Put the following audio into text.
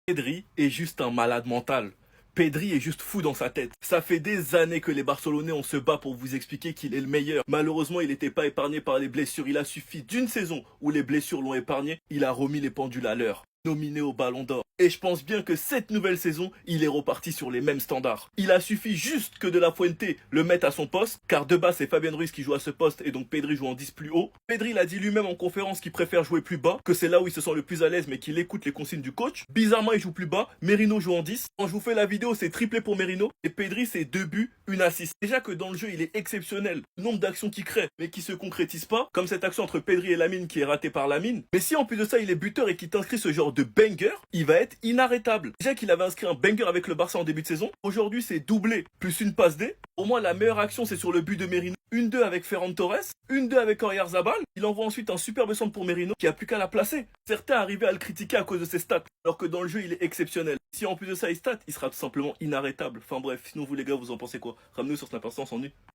Pedri est juste un malade mental. Pedri est juste fou dans sa tête. Ça fait des années que les Barcelonais on se bat pour vous expliquer qu'il est le meilleur. Malheureusement, il n'était pas épargné par les blessures. Il a suffi d'une saison où les blessures l'ont épargné. Il a remis les pendules à l'heure. Nominé au Ballon d'Or. Et je pense bien que cette nouvelle saison, il est reparti sur les mêmes standards. Il a suffi juste que De La Fuente le mette à son poste, car de base c'est Fabien Ruiz qui joue à ce poste et donc Pedri joue en 10 plus haut. Pedri l'a dit lui-même en conférence qu'il préfère jouer plus bas, que c'est là où il se sent le plus à l'aise mais qu'il écoute les consignes du coach. Bizarrement il joue plus bas, Merino joue en 10. Quand je vous fais la vidéo c'est triplé pour Merino et Pedri c'est 2 buts, une assist. Déjà que dans le jeu il est exceptionnel, le nombre d'actions qu'il crée mais qui se concrétisent pas, comme cette action entre Pedri et Lamine qui est ratée par Lamine. Mais si en plus de ça il est buteur et qu'il t'inscrit ce genre de banger, il va être inarrêtable. Déjà qu'il avait inscrit un banger avec le Barça en début de saison, aujourd'hui c'est doublé, plus une passe D. Au moins la meilleure action c'est sur le but de Merino. 1-2 avec Ferran Torres, 1-2 avec Oyarzabal. Il envoie ensuite un superbe centre pour Merino qui a plus qu'à la placer. Certains arrivaient à le critiquer à cause de ses stats, alors que dans le jeu il est exceptionnel. Si en plus de ça il stat, il sera tout simplement inarrêtable. Enfin bref, sinon vous les gars vous en pensez quoi? Ramenez-nous sur Snap Instant en nu.